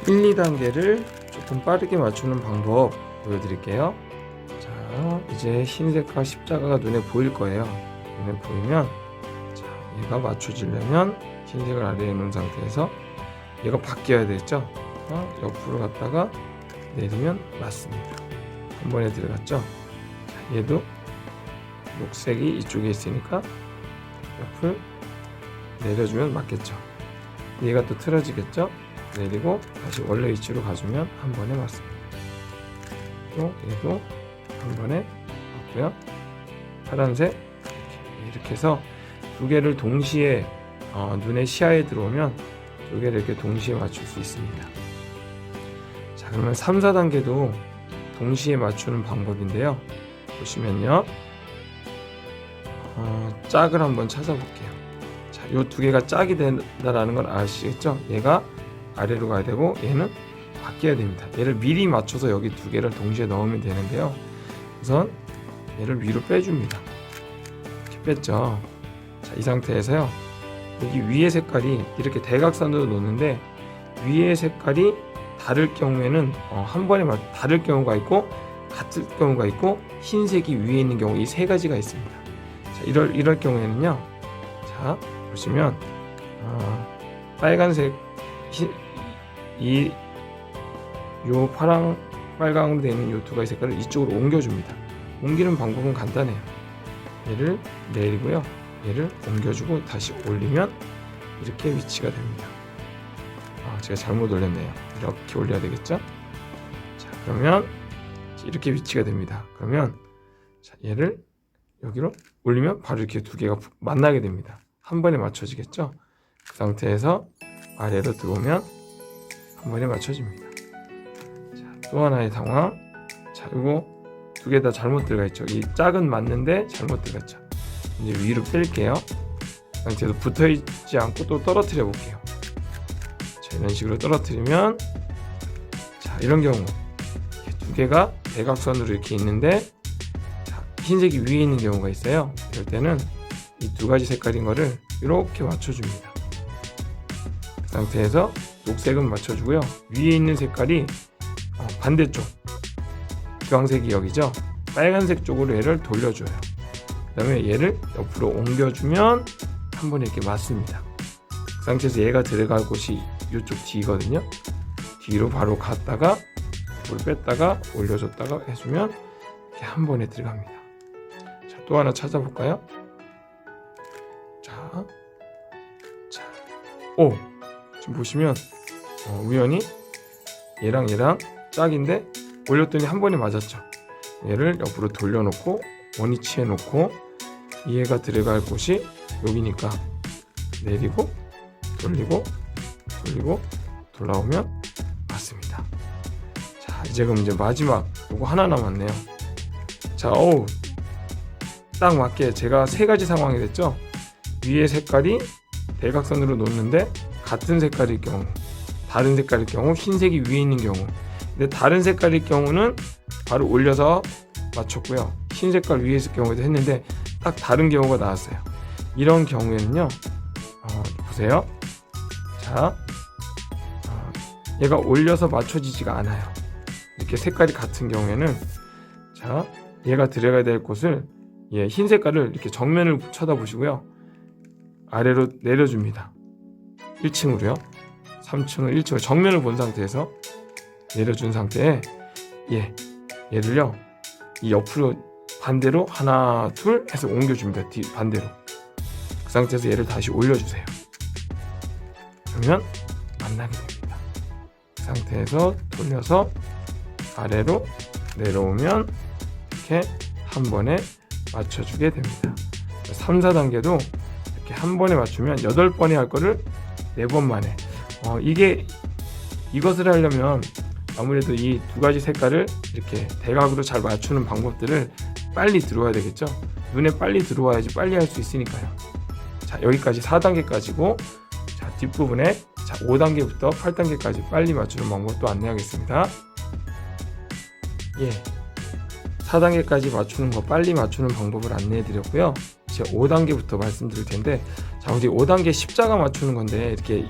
1, 2단계를 조금 빠르게 맞추는 방법 보여드릴게요. 자, 이제 흰색과 십자가가 눈에 보일 거예요. 눈에 보이면 자, 얘가 맞춰지려면 흰색을 아래에 놓은 상태에서 얘가 바뀌어야 되겠죠. 옆으로 갔다가 내리면 맞습니다. 한 번에 들어갔죠. 자, 얘도 녹색이 이쪽에 있으니까 옆을 내려주면 맞겠죠. 얘가 또 틀어지겠죠. 내리고 다시 원래 위치로 가주면 한 번에 맞습니다. 또 얘도 한 번에 맞고요. 파란색 이렇게 해서 두 개를 동시에 눈의 시야에 들어오면 두 개를 이렇게 동시에 맞출 수 있습니다. 자, 그러면 3, 4단계도 동시에 맞추는 방법인데요. 보시면요, 짝을 한번 찾아볼게요. 자, 요 두 개가 짝이 된다라는 걸 아시겠죠? 얘가 아래로 가야 되고 얘는 바뀌어야 됩니다. 얘를 미리 맞춰서 여기 두 개를 동시에 넣으면 되는데요. 우선 얘를 위로 빼줍니다. 이렇게 뺐죠. 자, 이 상태에서요, 여기 위에 색깔이 이렇게 대각선으로 놓는데 위에 색깔이 다를 경우에는 한 번에 다를 경우가 있고 같을 경우가 있고 흰색이 위에 있는 경우, 이 세 가지가 있습니다. 자, 이럴 경우에는요, 자 보시면 빨간색 요 파랑 빨강으로 되어 있는 요 두 가지 색깔을 이쪽으로 옮겨줍니다. 옮기는 방법은 간단해요. 얘를 내리고요, 얘를 옮겨주고 다시 올리면 이렇게 위치가 됩니다. 제가 잘못 올렸네요. 이렇게 올려야 되겠죠? 자, 그러면 이렇게 위치가 됩니다. 그러면 자, 얘를 여기로 올리면 바로 이렇게 두 개가 만나게 됩니다. 한 번에 맞춰지겠죠? 그 상태에서 아래로 들어오면 한 번에 맞춰집니다. 자, 또 하나의 상황. 자, 이거 두 개 다 잘못 들어가 있죠. 이 짝은 맞는데 잘못 들어갔죠. 이제 위로 뺄게요. 그 상태에서 붙어 있지 않고 또 떨어뜨려 볼게요. 자, 이런 식으로 떨어뜨리면, 자, 이런 경우 두 개가 대각선으로 이렇게 있는데, 자, 흰색이 위에 있는 경우가 있어요. 이럴 때는 이 두 가지 색깔인 거를 이렇게 맞춰줍니다. 그 상태에서 녹색은 맞춰주고요, 위에 있는 색깔이 반대쪽 주황색이 여기죠. 빨간색 쪽으로 얘를 돌려줘요. 그 다음에 얘를 옆으로 옮겨주면 한 번에 이렇게 맞습니다. 그 상태에서 얘가 들어갈 곳이 이쪽 뒤거든요. 뒤로 바로 갔다가 물 뺐다가 올려줬다가 해주면 이렇게 한 번에 들어갑니다. 자, 또 하나 찾아볼까요? 지금 보시면 우연히 얘랑 짝인데 올렸더니 한 번에 맞았죠. 얘를 옆으로 돌려놓고 원위치해 놓고 얘가 들어갈 곳이 여기니까 내리고 돌리고 돌아오면 맞습니다. 자, 이제 그럼 이제 마지막 요거 하나 남았네요. 자, 딱 맞게 제가 세 가지 상황이 됐죠. 위에 색깔이 대각선으로 놓는데 같은 색깔일 경우, 다른 색깔일 경우, 흰색이 위에 있는 경우. 근데 다른 색깔일 경우는 바로 올려서 맞췄고요, 흰 색깔 위에 있을 경우에도 했는데 딱 다른 경우가 나왔어요. 이런 경우에는요, 보세요. 자, 얘가 올려서 맞춰지지가 않아요. 이렇게 색깔이 같은 경우에는, 자, 얘가 들어가야 될 곳을, 흰 색깔을 이렇게 정면을 쳐다보시고요, 아래로 내려줍니다. 1층으로요. 3층을 1층으로 정면을 본 상태에서 내려준 상태에 얘를요, 이 옆으로 반대로 하나 둘 해서 옮겨줍니다. 반대로. 그 상태에서 얘를 다시 올려주세요. 그러면 만나게 됩니다. 그 상태에서 돌려서 아래로 내려오면 이렇게 한 번에 맞춰주게 됩니다. 3, 4단계도 이렇게 한 번에 맞추면 8번에 할 거를 4번 만에. 이것을 하려면 아무래도 이 두 가지 색깔을 이렇게 대각으로 잘 맞추는 방법들을 빨리 들어와야 되겠죠. 눈에 빨리 들어와야지 빨리 할 수 있으니까요. 자, 여기까지 4단계까지고, 자, 뒷부분에 5단계부터 8단계까지 빨리 맞추는 방법도 안내하겠습니다. 4단계까지 맞추는 거, 빨리 맞추는 방법을 안내해 드렸고요. 이제 5단계부터 말씀드릴 텐데, 자, 우리 5단계 십자가 맞추는 건데, 이렇게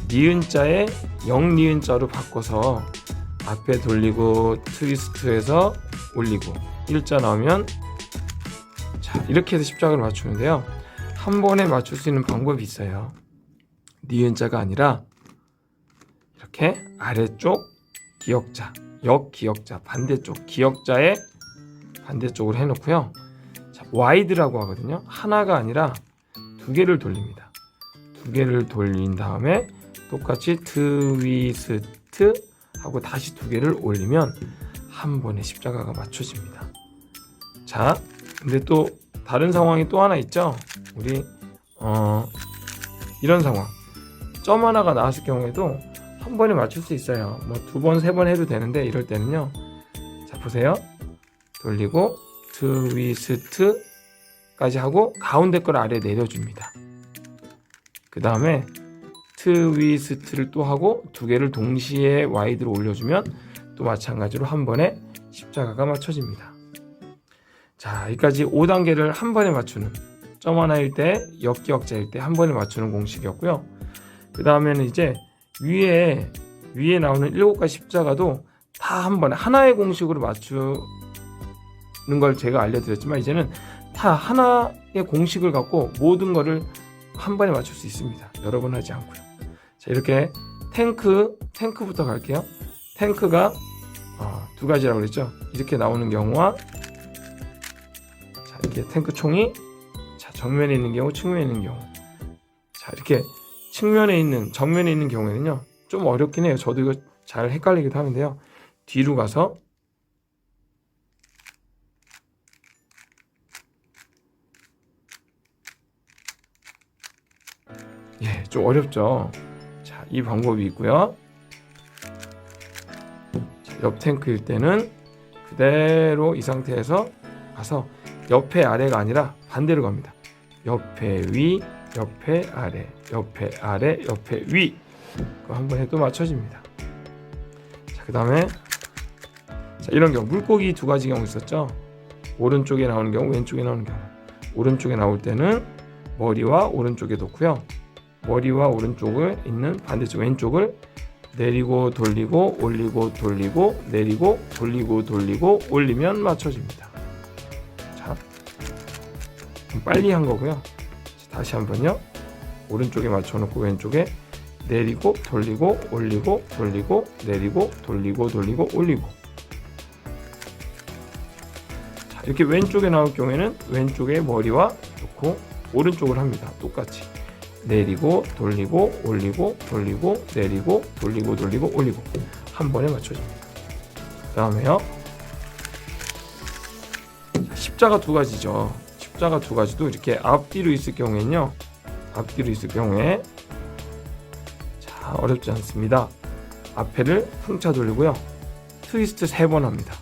니은자에 영니은자로 바꿔서 앞에 돌리고 트위스트해서 올리고 일자 나오면 자 이렇게 해서 십자가를 맞추는데요. 한 번에 맞출 수 있는 방법이 있어요. 니은자가 아니라 이렇게 아래쪽 기역자, 역기역자, 반대쪽 기역자에 반대쪽으로 해놓고요. 자, 와이드라고 하거든요. 하나가 아니라 두 개를 돌립니다. 두 개를 돌린 다음에 똑같이 트위스트 하고 다시 두 개를 올리면 한 번에 십자가가 맞춰집니다. 자, 근데 또 다른 상황이 또 하나 있죠. 우리 이런 상황, 점 하나가 나왔을 경우에도 한 번에 맞출 수 있어요. 뭐 두 번, 세 번 해도 되는데 이럴 때는요. 자, 보세요. 돌리고 트위스트까지 하고 가운데 걸 아래 내려줍니다. 그 다음에 트위스트를 또 하고 두 개를 동시에 와이드로 올려주면 또 마찬가지로 한 번에 십자가가 맞춰집니다. 자, 여기까지 5단계를 한 번에 맞추는, 점 하나일 때, 역기역자일 때 한 번에 맞추는 공식이었고요. 그 다음에는 이제 위에 나오는 7가지 십자가도 다 한 번에 하나의 공식으로 맞추는 걸 제가 알려드렸지만 이제는 다 하나의 공식을 갖고 모든 거를 한 번에 맞출 수 있습니다. 여러 번 하지 않고요. 자, 이렇게 탱크부터 갈게요. 탱크가 두 가지라고 그랬죠. 이렇게 나오는 경우와 자, 이렇게 탱크 총이 자, 정면에 있는 경우, 측면에 있는 경우. 자, 이렇게 정면에 있는 경우에는요. 좀 어렵긴 해요. 저도 이거 잘 헷갈리기도 하는데요. 뒤로 가서 좀 어렵죠. 자, 이 방법이 있고요. 자, 옆 탱크일 때는 그대로 이 상태에서 가서 옆에 아래가 아니라 반대로 갑니다. 옆에 위, 옆에 아래, 옆에 아래, 옆에 위. 그거 한번 해도 맞춰집니다. 자, 그 다음에 자, 이런 경우 물고기 두 가지 경우 있었죠. 오른쪽에 나오는 경우, 왼쪽에 나오는 경우. 오른쪽에 나올 때는 머리와 오른쪽에 놓고요. 머리와 오른쪽을 있는 반대쪽 왼쪽을 내리고 돌리고 올리고 돌리고 내리고 돌리고 돌리고 올리면 맞춰집니다. 자, 빨리 한 거고요. 다시 한번요. 오른쪽에 맞춰놓고 왼쪽에 내리고 돌리고 올리고 돌리고 내리고 돌리고 돌리고 올리고. 자, 이렇게 왼쪽에 나올 경우에는 왼쪽에 머리와 놓고 오른쪽을 합니다. 똑같이 내리고 돌리고 올리고 돌리고 내리고 돌리고 돌리고 올리고 한 번에 맞춰집니다. 그 다음에요. 십자가 두 가지죠. 십자가 두 가지도 이렇게 앞뒤로 있을 경우에는요. 앞뒤로 있을 경우에 자, 어렵지 않습니다. 앞에를 풍차 돌리고요. 트위스트 3번 합니다.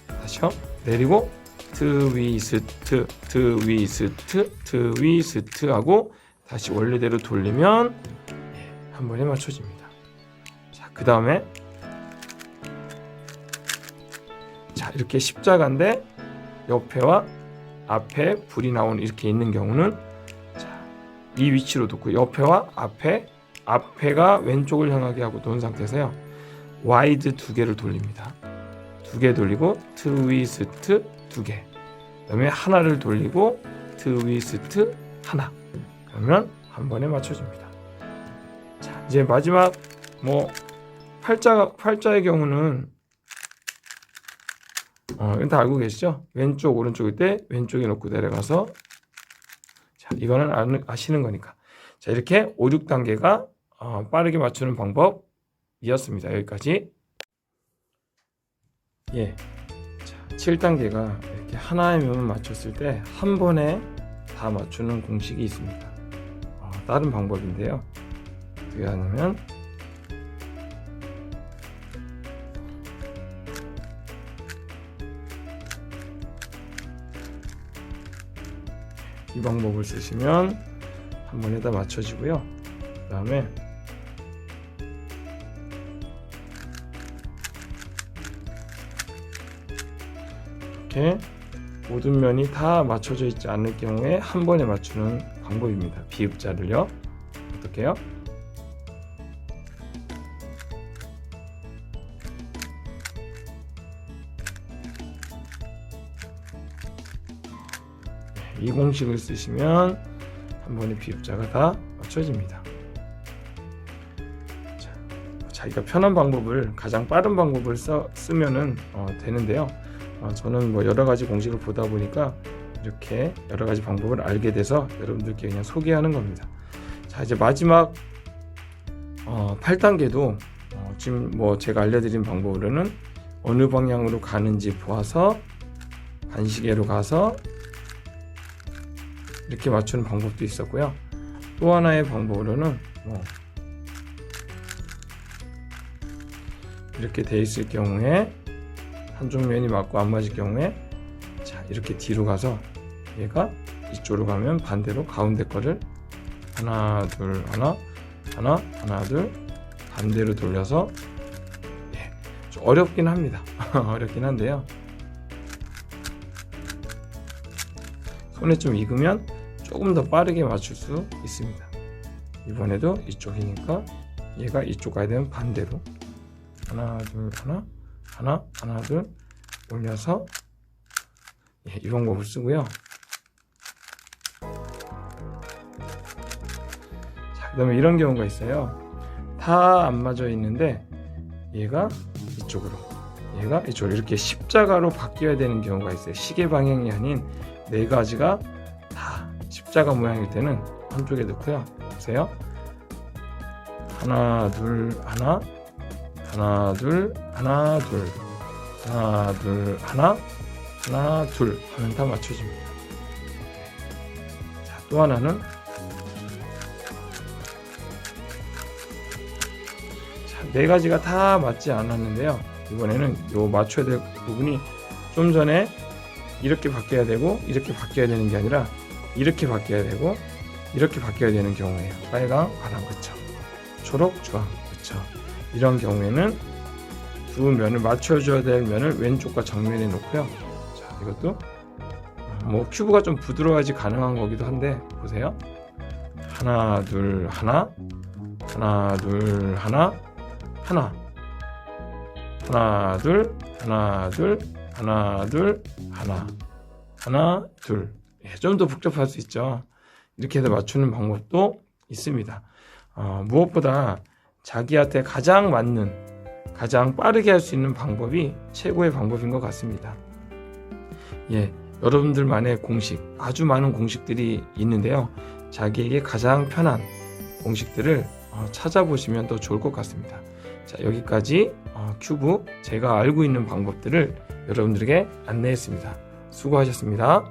다시요. 내리고 트위스트 트위스트 트위스트 하고 다시 원래대로 돌리면 한 번에 맞춰집니다. 자, 그 다음에 자, 이렇게 십자가인데 옆에와 앞에 불이 나오는 이렇게 있는 경우는 자, 이 위치로 놓고 옆에와 앞에가 왼쪽을 향하게 하고 놓은 상태에서요. 와이드 두 개를 돌립니다. 두 개 돌리고 트위스트 두 개. 그다음에 하나를 돌리고 트위스트 하나. 그러면 한 번에 맞춰줍니다. 자, 이제 마지막 팔자의 경우는 이건 다 알고 계시죠? 왼쪽 오른쪽일 때 왼쪽에 놓고 내려가서 자, 이거는 아시는 거니까. 자, 이렇게 5, 6단계가 빠르게 맞추는 방법이었습니다. 여기까지. 예. 자, 7단계가 이렇게 하나의 면을 맞췄을 때 한 번에 다 맞추는 공식이 있습니다. 다른 방법인데요. 어떻게 하냐면 이 방법을 쓰시면 한 번에 다 맞춰지고요. 그 다음에 이렇게 모든 면이 다 맞춰져 있지 않을 경우에 한 번에 맞추는 방법입니다. 비읍자를요. 어떻게 해요? 이 공식을 쓰시면 한 번에 비읍자가 다 맞춰집니다. 자, 자기가 편한 방법을, 가장 빠른 방법을 쓰면은 되는데요. 저는 뭐 여러 가지 공식을 보다 보니까 이렇게 여러 가지 방법을 알게 돼서 여러분들께 그냥 소개하는 겁니다. 자, 이제 마지막 8단계도 지금 뭐 제가 알려드린 방법으로는 어느 방향으로 가는지 보아서 반시계로 가서 이렇게 맞추는 방법도 있었고요. 또 하나의 방법으로는 이렇게 돼 있을 경우에 한쪽 면이 맞고 안 맞을 경우에 자, 이렇게 뒤로 가서 얘가 이쪽으로 가면 반대로 가운데 거를 하나 둘 하나 하나 하나 둘 반대로 돌려서 좀 어렵긴 합니다. 어렵긴 한데요. 손에 좀 익으면 조금 더 빠르게 맞출 수 있습니다. 이번에도 이쪽이니까 얘가 이쪽 가야 되면 반대로 하나 둘 하나 하나 하나 둘 올려서 이 방법을 쓰고요. 자, 그 다음에 이런 경우가 있어요. 다 안 맞아 있는데 얘가 이쪽으로 얘가 이쪽으로 이렇게 십자가로 바뀌어야 되는 경우가 있어요. 시계 방향이 아닌 네 가지가 다 십자가 모양일 때는 한쪽에 넣고요. 보세요. 하나 둘 하나 하나 둘 하나 둘 하나 둘 하나 하나 둘 하면 다 맞춰집니다. 자, 또 하나는 자, 네 가지가 다 맞지 않았는데요. 이번에는 요 맞춰야 될 부분이 좀 전에 이렇게 바뀌어야 되고 이렇게 바뀌어야 되는 게 아니라 이렇게 바뀌어야 되고 이렇게 바뀌어야 되는 경우예요. 빨강, 파랑, 그쵸? 초록, 주황, 그쵸? 이런 경우에는 두 면을 맞춰줘야 될 면을 왼쪽과 정면에 놓고요. 자, 이것도 뭐 큐브가 좀 부드러워야지 가능한 거기도 한데 보세요. 하나, 둘, 하나, 하나, 둘, 하나, 하나, 하나, 둘, 하나, 둘, 하나, 둘, 하나, 하나, 둘. 좀 더 복잡할 수 있죠. 이렇게 해서 맞추는 방법도 있습니다. 무엇보다 자기한테 가장 맞는, 가장 빠르게 할 수 있는 방법이 최고의 방법인 것 같습니다. 여러분들만의 공식, 아주 많은 공식들이 있는데요. 자기에게 가장 편한 공식들을 찾아보시면 더 좋을 것 같습니다. 자, 여기까지 큐브 제가 알고 있는 방법들을 여러분들에게 안내했습니다. 수고하셨습니다.